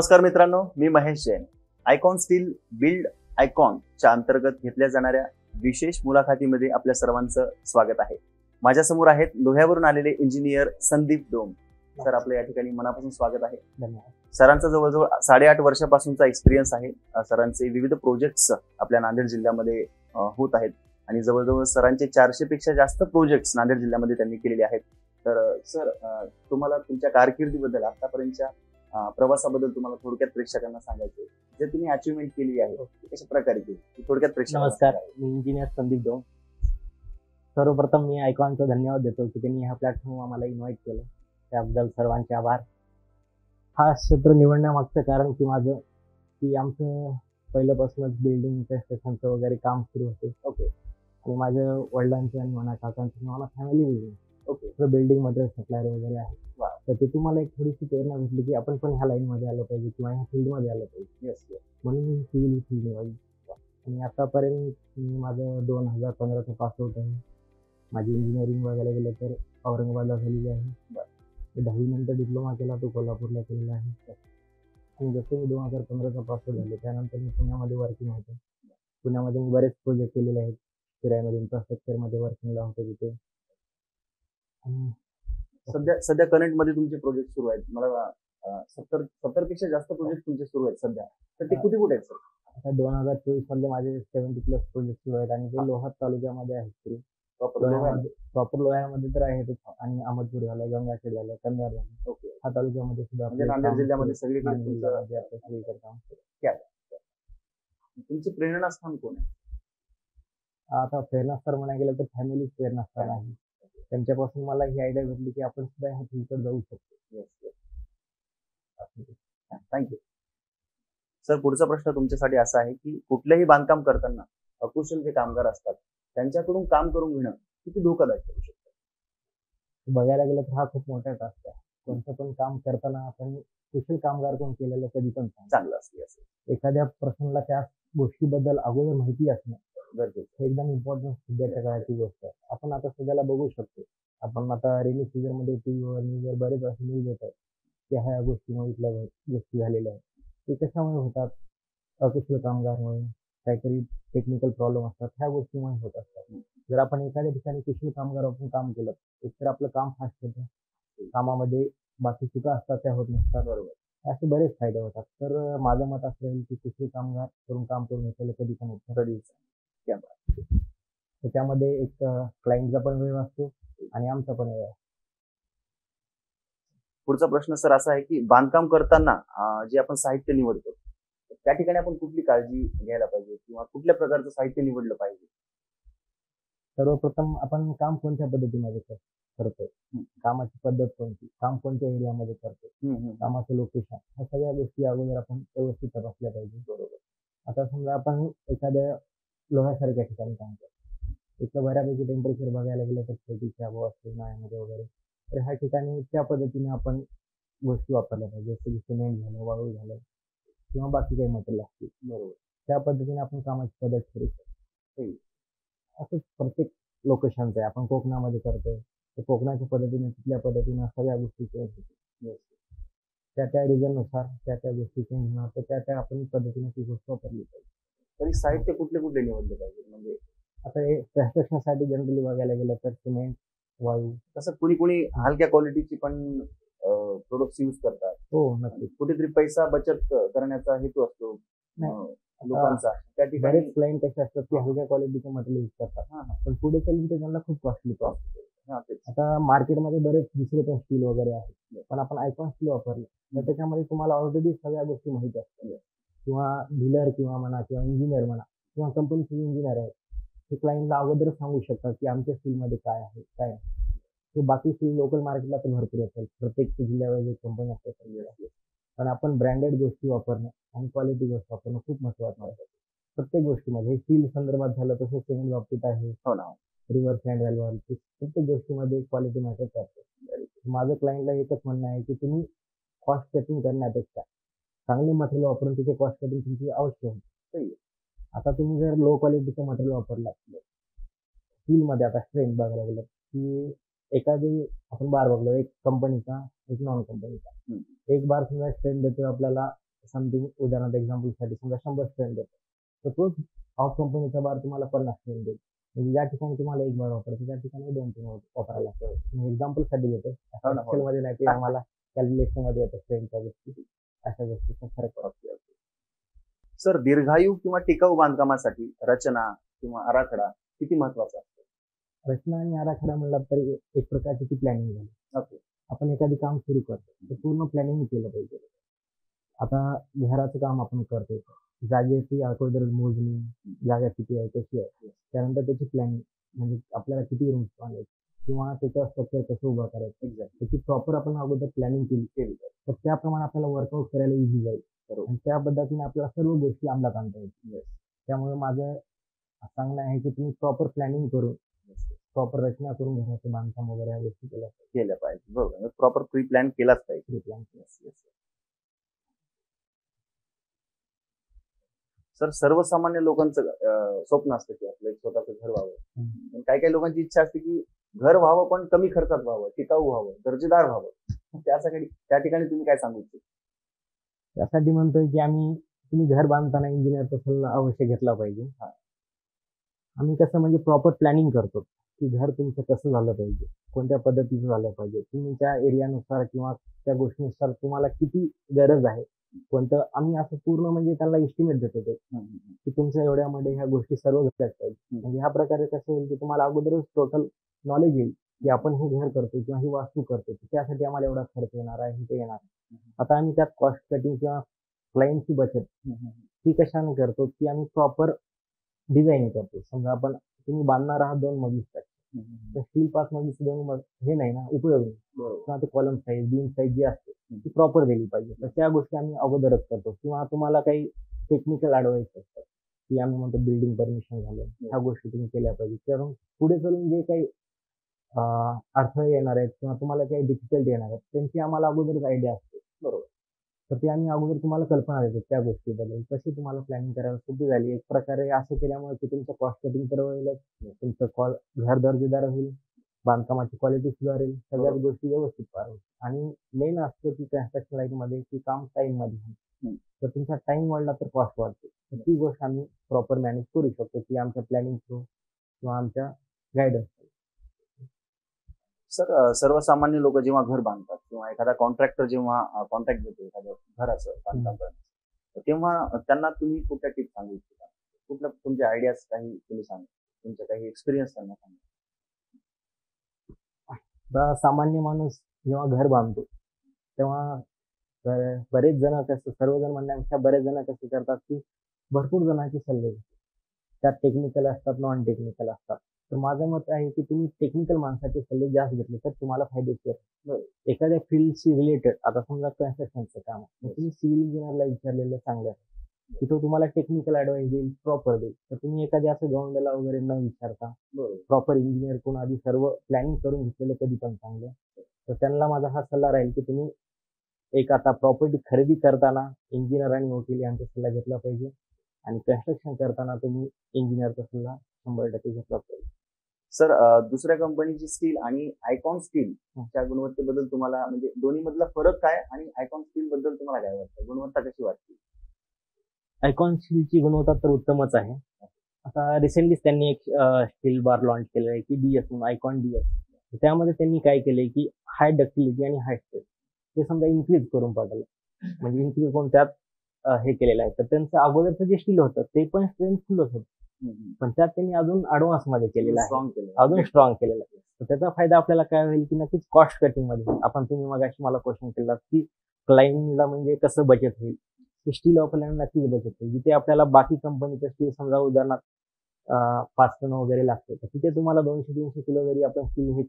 नमस्कार मित्रांनो, मी Mahesh Jain. Icon steel build आयकॉनच्या अंतर्गत घेतल्या जाणाऱ्या विशेष मुलाखतीमध्ये आपल्या सर्वांचं स्वागत आहे. माझ्यासमोर आहेत लोह्यावरून आलेले इंजिनियर संदीप डोम. सर, आपलं या ठिकाणी मनापासून स्वागत आहे. धन्यवाद. सरांचा जवळजवळ 8.5 वर्षापासूनचा एक्सपिरियन्स आहे. सरांचे विविध प्रोजेक्ट्स आपल्या नांदेड जिल्ह्यामध्ये होत आहेत आणि जवळजवळ सरांचे 400 पेक्षा जास्त प्रोजेक्ट्स नांदेड जिल्ह्यामध्ये त्यांनी केलेले आहेत. तर सर, तुम्हाला तुमच्या कारकिर्दीबद्दल, आतापर्यंतच्या प्रवासाबद्दल तुम्हाला थोडक्यात प्रेक्षकांना सांगायचे, जे तुम्ही अचिव्हमेंट केली आहे कशा प्रकारे केली थोडक्यात प्रेक्षकांना. नमस्कार, मी इंजिनियर संदीप डोम. सर्वप्रथम मी आयकॉनचा धन्यवाद देतो की त्यांनी ह्या प्लॅटफॉर्म आम्हाला इन्व्हाइट केलं, त्याबद्दल सर्वांचे आभार. हा क्षेत्र निवडण्यामागचं कारण की आमचं पहिल्यापासूनच बिल्डिंग कन्स्ट्रक्शनचं वगैरे काम सुरू होते. ओके. आणि माझ्या वडिलांचे आणि म्हणा काकांचे मला family building building material supplier वगैरे आहे. तर ते तुम्हाला एक थोडीशी प्रेरणा भेटली की आपण पण ह्या लाईनमध्ये आलो पाहिजे किंवा ह्या फील्डमध्ये आलो पाहिजे. म्हणून मी सिव्हिल फील्ड निवडली आणि आतापर्यंत मी माझं 2015चं पासआउट आहे. माझी इंजिनिअरिंग बघायला गेलं तर औरंगाबादला झालेली आहे. 10वी नंतर डिप्लोमा केला, तो कोल्हापूरला केलेला आहे. आणि जसं मी 2015चा पासआउट झालो त्यानंतर मी पुण्यामध्ये वर्किंग होतो. पुण्यामध्ये मी बरेच प्रोजेक्ट केलेले आहेत. फिरायमध्ये इन्फ्रास्ट्रक्चरमध्ये वर्किंगला होतो तिथे. सध्या करंट मध्ये तुमचे प्रोजेक्ट सुरू आहेत. मला 70 पेक्षा जास्त प्रोजेक्ट तुमचे सुरू आहेत सध्या. तर ते कुठे आहेत सर? आता 2024 मध्ये माझे 70+ प्रोजेक्ट सुरू आहेत आणि ते लोहा तालुक्यामध्ये आहेत. प्रॉपर लोह्यामध्ये तर आहेतच. आणि अहमदपूर झालं, गंगाखेड झालं, कंधार झालं. ओके. हा तालुक्यामध्ये सुद्धा नांदेड जिल्ह्यामध्ये सगळीकडे काम सुरू. तुमचं प्रेरणास्थान कोण आहे? आता प्रेरणास्थान म्हणायला गेलं तर फॅमिली प्रेरणास्थान आहे. त्यांच्यापासून मला ही आयडिया भेटली की आपण सुद्धा ह्या फील्डकडे जाऊ शकतो. Thank you sir. पुढचा प्रश्न तुमच्यासाठी असा आहे की कुठलेही बांधकाम करताना अकुशल जे कामगार असतात त्यांच्याकडून काम करून घेणं किती धोकादायक ठरू शकतं? बघायला गेलं तर हा खूप मोठा टास्क आहे. कोणतं पण काम करताना आपण कुशल कामगार कोण केलेलं कधी पण चांगलं असते. एखाद्या पर्सनला त्या गोष्टीबद्दल अगोदर माहिती असणं गरजेचं, एकदम इम्पॉर्टंट सध्याच्या काळाची गोष्ट आहे. आपण आता सध्याला बघू शकतो, आपण आता रेनी सीझन मध्ये टीव्हीवर न्यूजवर बरेच असे न्यूज येत आहेत की ह्या गोष्टीमुळे इथल्या गोष्टी झालेल्या आहेत. ते कशामुळे होतात? अकुशल कामगारमुळे, काहीतरी टेक्निकल प्रॉब्लेम असतात, ह्या गोष्टीमुळे होत असतात. जर आपण एखाद्या ठिकाणी कुशल कामगार आपण काम केलं तर आपलं काम फास्ट होतं. कामामध्ये बाकी चुका असतात त्या होत नसतात. बरोबर, असे बरेच फायदे होतात. तर माझं मत असं राहील की कुशल कामगार काम करून घेतलेलं कधी पण होतं. त्याच्यामध्ये एक क्लायंटचा पण वेळ असतो आणि आमचा पण वेळ. पुढचा प्रश्न सर असा आहे की बांधकाम करताना जे आपण साहित्य निवडतो त्या ठिकाणी आपण कुठली काळजी घ्यायला पाहिजे किंवा कुठल्या प्रकारचं साहित्य निवडलं पाहिजे? सर्वप्रथम आपण काम कोणत्या पद्धतीमध्ये करतोय, कामाची पद्धत कोणती, काम कोणत्या एरियामध्ये करतोय, कामाचं लोकेशन, ह्या सगळ्या गोष्टी अगोदर आपण व्यवस्थित तपासल्या पाहिजे. बरोबर. आता समजा आपण एखाद्या लोह्यासारख्या ठिकाणी काम करतो, इथलं बऱ्यापैकी टेम्परेचर बघायला गेलं तर 40च्या अबोव असतो उन्हाळ्यामध्ये वगैरे. तर ह्या ठिकाणी त्या पद्धतीने आपण गोष्टी वापरल्या पाहिजे, जसं की सिमेंट झालं, वाळू झालं किंवा बाकी काही मटेरियल असतील. बरोबर, त्या पद्धतीने आपण कामाची पद्धत करू शकतो. असंच प्रत्येक लोकेशनचं आहे. आपण कोकणामध्ये करतोय तर कोकणाच्या पद्धतीने तिथल्या पद्धतीने सगळ्या गोष्टी चेंज होतील. त्या रिजननुसार त्या गोष्टी चेंज होणार, तर त्या आपण पद्धतीने ती गोष्ट वापरली पाहिजे. तरी साहित्य कुठले निवडले पाहिजे? म्हणजे आता हे कन्स्ट्रक्शनसाठी जनरली बघायला गेलं तर सिमेंट, वाळू, तसं कुणी हलक्या क्वालिटीची पण प्रोडक्ट्स यूज करतात. हो, नक्की. कुठेतरी पैसा बचत करण्याचा हेतू असतो लोकांचा. त्या ठिकाणी बरेच क्लायंट कसे असतात की हलक्या क्वालिटीचे मटेरियल यूज करतात, पण पुढे चालून ते त्यांना खूप कॉस्टली पडतं. आता मार्केटमध्ये बरेच दुसरे पण स्टील वगैरे आहेत, पण आपण आयकॉन स्टील वापरलं तर त्याच्यामध्ये तुम्हाला ऑलरेडी सगळ्या गोष्टी माहिती असतात. किंवा डीलर किंवा म्हणा किंवा इंजिनियर म्हणा किंवा कंपनीचे इंजिनियर आहेत, ते क्लायंटला अगोदरच सांगू शकतात की आमच्या स्टीलमध्ये काय आहे काय नाही. ते बाकी स्टील लोकल मार्केटला तर भरपूर असेल, प्रत्येक जिल्ह्यावर कंपनी असते, पण आपण ब्रँडेड गोष्टी वापरणं आणि क्वालिटी गोष्ट वापरणं खूप महत्त्वाचं आहे प्रत्येक गोष्टीमध्ये. हे स्टील संदर्भात झालं, तसं सिमेंट बाबतीत आहे. हो ना. रिव्हर्स हँड व्हॅल्यू, प्रत्येक गोष्टीमध्ये क्वालिटी मॅटर करते. माझं क्लायंटला एकच म्हणणं आहे की तुम्ही कॉस्ट कटिंग करण्यापेक्षा चांगले मटेरियल वापरून तिथे कॉस्ट कटिंग तुमची अवश्य होते. आता तुम्ही जर लो क्वालिटीचं मटेरियल वापरला स्टीलमध्ये, आता स्ट्रेंथ बघायला गेलं की एखादी आपण बार बघलो, एक कंपनीचा एक नॉन कंपनीचा, एक बार समजा स्ट्रेंथ देतो आपल्याला समथिंग उदाहरणार्थ एक्झाम्पलसाठी समजा 100 स्ट्रेंथ देतो, तर तोच ऑफ कंपनीचा बार तुम्हाला 50 स्ट्रेंथ देईल. म्हणजे ज्या ठिकाणी तुम्हाला 1 बार वापरायचं त्या ठिकाणी 2-3 वापरायला लागतं. मी एक्झाम्पलसाठी देतो, मध्ये नाही ते आम्हाला कॅल्क्युलेशन मध्ये येतं स्ट्रेंथच्या गोष्टी, अशा गोष्टीचा फरक पडतो. सर, दीर्घायू किंवा टिकाऊ बांधकामासाठी रचना किंवा आराखडा किती महत्वाचा असतो? रचना आणि आराखडा म्हणला तरी एक प्रकारची ती प्लॅनिंग झाली. ओके. आपण एखादी काम सुरू करतो तर पूर्ण प्लॅनिंग केलं पाहिजे. आता घराचं काम आपण करतो, जागेची अगोदर मोजणी, जागा किती आहे कशी आहे, त्यानंतर त्याची प्लॅनिंग म्हणजे आपल्याला किती रूम्स बांधायचे किंवा त्याचं स्ट्रक्चर कसं उभं करायचं, एक्झॅक्ट त्याची प्रॉपर आपण अगोदर प्लॅनिंग केली तर त्याप्रमाणे आपल्याला वर्कआउट करायला इझी जाईल. आणि त्या पद्धतीने आपल्याला सर्व गोष्टी अंमलात आणता येतील. त्यामुळे माझं सांगणं आहे की तुम्ही प्रॉपर प्लॅनिंग करून प्रॉपर रचना करून घराचं बांधकाम वगैरे या गोष्टी केल्या पाहिजे. बरोबर, प्रॉपर प्री प्लॅन केलाच पाहिजे. प्री प्लॅन सर, सर्वसामान्य लोकांचं स्वप्न असतं की आपलं एक स्वतःचं घर व्हावं. काही काही लोकांची इच्छा असते की घर व्हावं पण कमी खर्चात व्हावं, टिकाऊ व्हावं, दर्जेदार व्हावं. त्यासाठी त्या ठिकाणी तुम्ही काय सांगू इच्छिता? त्यासाठी म्हणतोय की तुम्ही घर बांधताना इंजिनियरचा सल्ला अवश्य घेतला पाहिजे. आम्ही कसं म्हणजे प्रॉपर प्लॅनिंग करतो की घर तुमचं कसं झालं पाहिजे, कोणत्या पद्धतीचं झालं पाहिजे, तुमच्या एरियानुसार किंवा त्या गोष्टीनुसार तुम्हाला किती गरज आहे, कोणतं आम्ही असं पूर्ण म्हणजे त्यांना एस्टिमेट देतो ते की तुमच्या एवढ्यामध्ये ह्या गोष्टी सर्व घेतल्याच पाहिजे. म्हणजे ह्या प्रकारे कसं होईल की तुम्हाला अगोदरच टोटल नॉलेज येईल की आपण हे घर करतो किंवा ही वास्तू करतो, त्यासाठी आम्हाला एवढा खर्च येणार आहे, ते येणार. आता आम्ही त्यात कॉस्ट कटिंग किंवा क्लायंटची बचत ती कशाने करतो की आम्ही प्रॉपर डिझाईन करतो. समजा आपण तुम्ही बांधणार आहात 2 मजली तर स्टील 5 मजली 2 हे नाही ना उपयोग नाही, किंवा ते कॉलम साईज बीम साईज जी असते ती प्रॉपर दिली पाहिजे. तर त्या गोष्टी आम्ही अगोदरच करतो. किंवा तुम्हाला काही टेक्निकल ऍडवाइस असतात की आम्ही म्हणतो बिल्डिंग परमिशन झालं, ह्या गोष्टी तुम्ही केल्या पाहिजे. कारण पुढे चालून जे काही अडथळे येणार आहेत किंवा तुम्हाला काही डिफिकल्टी येणार आहेत त्यांची आम्हाला अगोदरच आयडिया असते. बरोबर. तर ते आम्ही अगोदर तुम्हाला कल्पना देतो त्या गोष्टीबद्दल, कशी तुम्हाला प्लॅनिंग करायला सोपी झाली. एक प्रकारे असं केल्यामुळे की तुमचं कॉस्ट कटिंग तर होईलच, तुमचं घर दर्जेदार होईल, बांधकामाची क्वालिटी सुधारेल, सगळ्याच गोष्टी व्यवस्थित पार होईल. आणि मेन असतं की कन्स्ट्रक्शन लाईन मध्ये की काम टाइम मध्ये, तर तुमचा टाइम वाढला तर कॉस्ट वाढते. तर ती गोष्ट आम्ही प्रॉपर मॅनेज करू शकतो की आमच्या प्लॅनिंग थ्रू किंवा आमच्या गायडन्स. सर, सर्वसामान्य लोक जेव्हा घर बांधतात किंवा एखादा कॉन्ट्रॅक्टर जेव्हा कॉन्ट्रॅक्ट देतो एखाद्या घराचं बांधकाम करण्याचं, तेव्हा त्यांना तुम्ही कुठल्या टिप्स सांगू इच्छिता? कुठल्या तुमच्या आयडियाज काही तुम्ही सांगा, तुमचे काही एक्सपिरियन्स त्यांना सांगा. सामान्य माणूस जेव्हा घर बांधतो तेव्हा बरेच जण कसं, सर्वजण म्हणण्यापेक्षा बरेच जण कसं करतात की भरपूर जणांचे सल्ले घेतात. त्यात टेक्निकल असतात, नॉन टेक्निकल असतात. तर माझं मत आहे की तुम्ही टेक्निकल माणसाचे सल्ले जास्त घेतले तर तुम्हाला फायदेशीर. एखाद्या फील्डशी रिलेटेड, आता समजा कन्स्ट्रक्शनचं काम आहे, तुम्ही सिव्हिल इंजिनियरला विचारलेलं चांगलं आहे की तो तुम्हाला टेक्निकल ऍडवाइस देईल, प्रॉपर देईल. तर तुम्ही एखाद्या असं गवंड्याला वगैरे न विचारता प्रॉपर इंजिनियर कोण आधी सर्व प्लॅनिंग करून घेतलेलं कधी पण चांगलं. तर त्यांना माझा हा सल्ला राहील की तुम्ही एक आता प्रॉपर्टी खरेदी करताना इंजिनियर आणि वकील यांचा सल्ला घेतला पाहिजे, आणि कन्स्ट्रक्शन करताना तुम्ही इंजिनियरचा सल्ला 100% घेतला पाहिजे. सर, दुसऱ्या कंपनीची स्टील आणि आयकॉन स्टील च्या गुणवत्तेबद्दल तुम्हाला, म्हणजे दोन्ही मधला फरक काय आणि आयकॉन स्टील बद्दल तुम्हाला काय वाटतं, गुणवत्ता कशी वाटते? आयकॉन स्टीलची गुणवत्ता तर उत्तमच आहे. आता रिसेंटलीच त्यांनी एक स्टील बार लॉन्च केलं आहे की डीएस म्हणून, आयकॉन डीएस. त्यामध्ये त्यांनी काय केलंय की हाय डक्टिलिटी आणि हाय स्ट्रेस ते समजा इन्क्रीज करून पाठवलं, म्हणजे इन्क्रीज करून त्यात हे केलेलं आहे. तर त्यांचं अगोदरचं जे स्टील होतं ते पण स्ट्रेंथफुलच होतं, पण त्यात त्यांनी अजून ऍडव्हान्स मध्ये केलेलं आहे, अजून स्ट्रॉंग केलेलं आहे. तर त्याचा फायदा आपल्याला काय होईल की नक्कीच कॉस्ट कटिंग मध्ये. आपण तुम्ही मगाशी मला क्वेश्चन केला की क्लायंटला म्हणजे कसं बचत होईल, स्टील वापरल्याने नक्कीच बचत होईल. जिथे आपल्याला बाकी कंपनीचं स्टील समजा उदाहरणार्थ 5 टन वगैरे लागते, तर तिथे तुम्हाला 200-300 किलो जरी आपण स्टील हे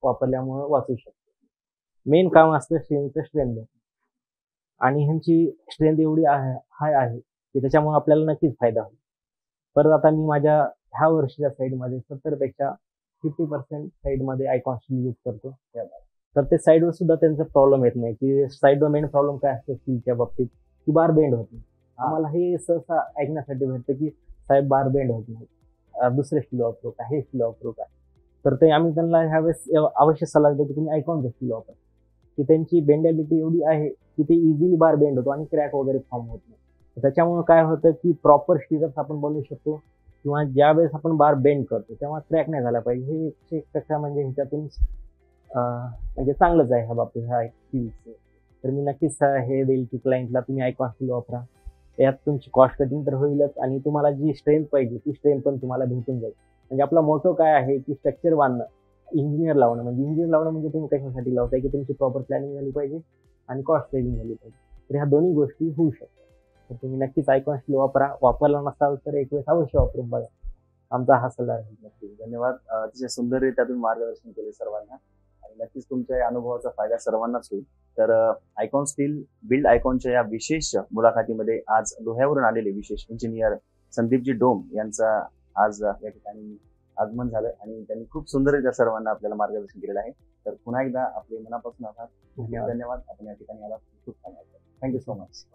वापरल्यामुळे वाचू शकतो. मेन काम असतं स्टीलचं स्ट्रेंथ, आणि ह्यांची स्ट्रेंथ एवढी हाय आहे की त्याच्यामुळे आपल्याला नक्कीच फायदा होईल. परत आता मी माझ्या ह्या वर्षीच्या साईडमध्ये 70% 50% साईडमध्ये आयकॉन स्टील यूज करतो. तर ते साईडवर सुद्धा त्यांचा प्रॉब्लेम येत नाही. की साईडवर मेन प्रॉब्लेम काय असतो स्टीलच्या बाबतीत की बार बेंड होत नाही. आम्हाला हे सहसा ऐकण्यासाठी भेटतं की साहेब बार बेंड होत नाही, दुसरे स्टील वापरू का, हे स्टील वापरू का. तर ते आम्ही त्यांना ह्यावेळेस अवश्य सल्ला देतो की तुम्ही आयकॉनचं स्टील वापरा. की त्यांची बेंडेबिलिटी एवढी आहे की ते इझिली बार बेंड होतो आणि क्रॅक वगैरे फॉर्म होत नाही. त्याच्यामुळे काय होतं की प्रॉपर स्टिरअप्स आपण बनवू शकतो किंवा ज्या वेळेस आपण बार बेंड करतो तेव्हा क्रॅक नाही झाला पाहिजे. हे 100% म्हणजे ह्याच्यातून म्हणजे चांगलंच आहे ह्या बाबतीत ह्या स्किल्स. तर मी नक्कीच हे देईल की क्लायंटला तुम्ही आयकॉन स्किल वापरा. यात तुमची कॉस्ट कटिंग तर होईलच आणि तुम्हाला जी स्ट्रेंथ पाहिजे ती स्ट्रेंथ पण तुम्हाला भेटून जाईल. म्हणजे आपला मोटो काय आहे की स्ट्रक्चर बांधणं, इंजिनियर लावणं. म्हणजे इंजिनियर लावणं म्हणजे तुम्ही कशासाठी लावताय की तुमची प्रॉपर प्लॅनिंग झाली पाहिजे आणि कॉस्ट सेव्हिंग झाली पाहिजे. तर ह्या दोन्ही गोष्टी होऊ शकतात. तर तुम्ही नक्कीच आयकॉन स्किल वापरा. वापरला नसाल तर एक वेळेस अवश्य वापरून बघा. आमचा हा सल्ला राहील. नक्कीच धन्यवाद. अतिशय सुंदररित्या तुम्ही मार्गदर्शन केले सर्वांना आणि नक्कीच तुमच्या या अनुभवाचा फायदा सर्वांनाच होईल. तर आयकॉन स्टील बिल्ड आयकॉनच्या या विशेष मुलाखतीमध्ये आज लोह्यावरून आलेले विशेष इंजिनियर संदीपजी डोम यांचा आज या ठिकाणी आगमन झालं आणि त्यांनी खूप सुंदररित्या सर्वांना आपल्याला मार्गदर्शन केलेलं आहे. तर पुन्हा एकदा आपले मनापासून आभार. धन्यवाद. आपण या ठिकाणी आला खूप छान वाटलं. Thank you so much.